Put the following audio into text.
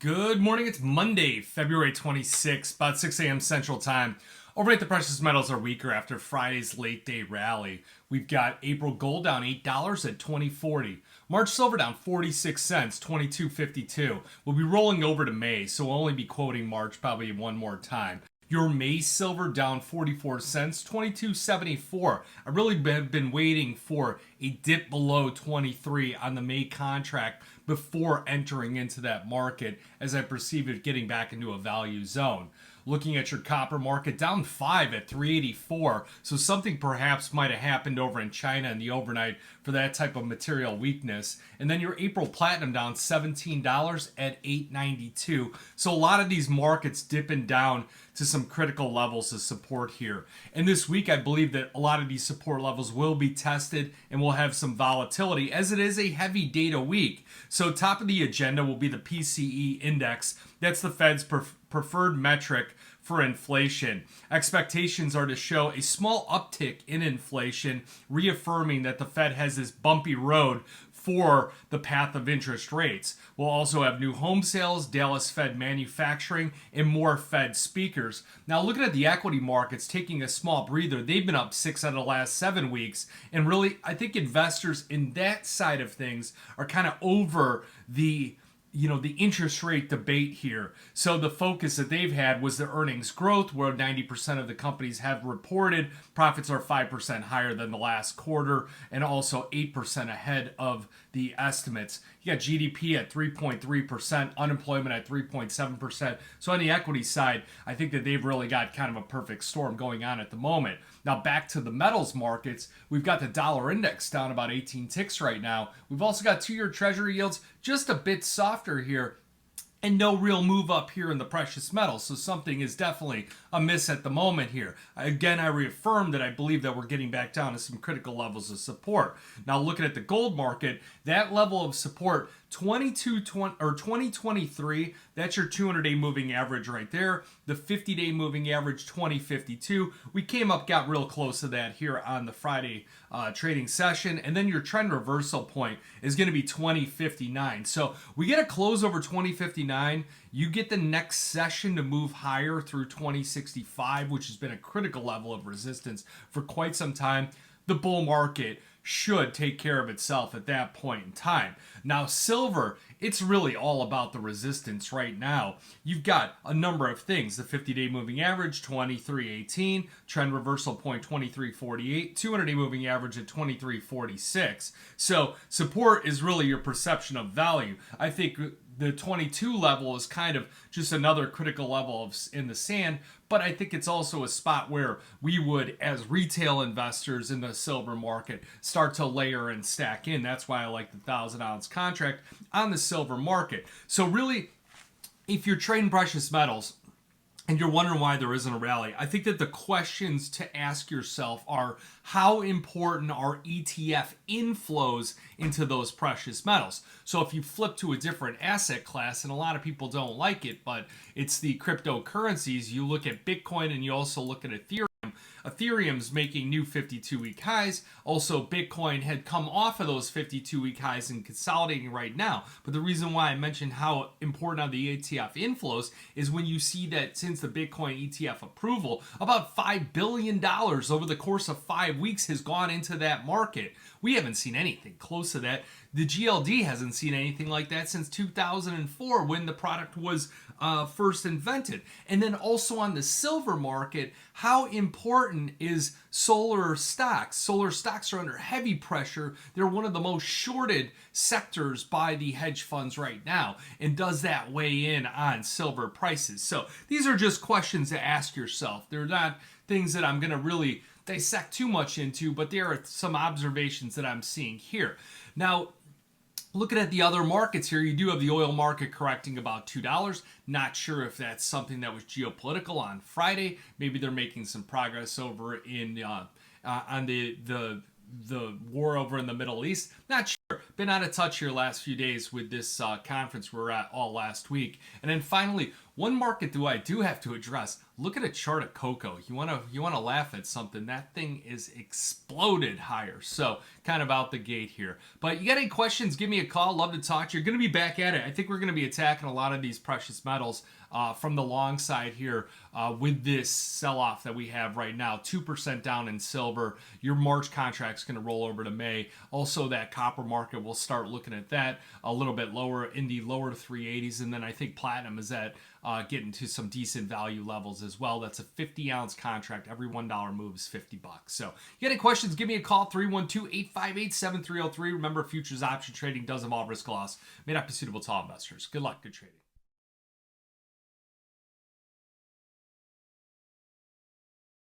Good morning. It's Monday, February 26th, about 6 a.m. Central Time. Overnight, the precious metals are weaker after Friday's late day rally. We've got April gold down $8 at 20.40. March silver down 46 cents, 22.52. We'll be rolling over to May, so we'll only be quoting March probably one more time. Your May silver down 44 cents, 22.74. I really have been waiting for a dip below 23 on the May contract before entering into that market as I perceive it getting back into a value zone. Looking at your copper market, down 5 at 384. So something perhaps might have happened over in China in the overnight for that type of material weakness. And then your April platinum down $17 at 892. So a lot of these markets dipping down to some critical levels of support here. And this week, I believe that a lot of these support levels will be tested and we'll have some volatility as it is a heavy data week. So top of the agenda will be the PCE index. That's the Fed's preferred metric for inflation. Expectations are to show a small uptick in inflation, reaffirming that the Fed has this bumpy road for the path of interest rates. We'll also have new home sales, Dallas Fed manufacturing, and more Fed speakers. Now, looking at the equity markets, taking a small breather, they've been up 6 out of the last 7 weeks. And really, I think investors in that side of things are kind of over the interest rate debate here. So the focus that they've had was the earnings growth, where 90% of the companies have reported profits are 5% higher than the last quarter and also 8% ahead of the estimates. You got GDP at 3.3%, unemployment at 3.7%. So on the equity side, I think that they've really got kind of a perfect storm going on at the moment. Now back to the metals markets, we've got the dollar index down about 18 ticks right now. We've also got 2-year treasury yields just a bit softer here, and no real move up here in the precious metals. So something is definitely amiss at the moment here. Again, I reaffirm that I believe that we're getting back down to some critical levels of support. Now looking at the gold market, that level of support 2023, that's your 200-day moving average right there. The 50-day moving average 2052. We came up, got real close to that here on the Friday trading session. And then your trend reversal point is going to be 2059. So we get a close over 2059. You get the next session to move higher through 2065, which has been a critical level of resistance for quite some time. The bull market should take care of itself at that point in time. Now, silver, it's really all about the resistance right now. You've got a number of things. The 50-day moving average, 2318. Trend reversal point, 2348. 200-day moving average at 2346. So support is really your perception of value. I think the 22 level is kind of just another critical level in the sand, but I think it's also a spot where we would, as retail investors in the silver market, start to layer and stack in. That's why I like the 1,000-ounce contract on the silver market. So really, if you're trading precious metals, and you're wondering why there isn't a rally, I think that the questions to ask yourself are, how important are ETF inflows into those precious metals? So if you flip to a different asset class, and a lot of people don't like it, but it's the cryptocurrencies, you look at Bitcoin and you also look at Ethereum. Ethereum's making new 52-week highs. Also, Bitcoin had come off of those 52-week highs and consolidating right now. But the reason why I mentioned how important are the ETF inflows is when you see that since the Bitcoin ETF approval, about $5 billion over the course of 5 weeks has gone into that market. We haven't seen anything close to that. The GLD hasn't seen anything like that since 2004 when the product was first invented. And then also on the silver market, how important is solar stocks? Solar stocks are under heavy pressure. They're one of the most shorted sectors by the hedge funds right now. And does that weigh in on silver prices? So these are just questions to ask yourself. They're not things that I'm going to really dissect too much into, but there are some observations that I'm seeing here. Now, looking at the other markets here, you do have the oil market correcting about $2. Not sure if that's something that was geopolitical on Friday. Maybe they're making some progress over in on the war over in the Middle East. Not sure. Been out of touch here last few days with this conference we were at all last week. And then finally, One market I do have to address. Look at a chart of cocoa. You wanna laugh at something. That thing is exploded higher. So kind of out the gate here. But you got any questions? Give me a call. Love to talk to you. You're gonna be back at it. I think we're gonna be attacking a lot of these precious metals from the long side here with this sell-off that we have right now. 2% down in silver. Your March contract's going to roll over to May. Also, that copper market, we'll start looking at that a little bit lower in the lower 380s. And then I think platinum is at getting to some decent value levels as well. That's a 50-ounce contract. Every $1 move is $50. So you got any questions, give me a call, 312-858-7303. Remember, futures option trading does involve risk loss. May not be suitable to all investors. Good luck, good trading.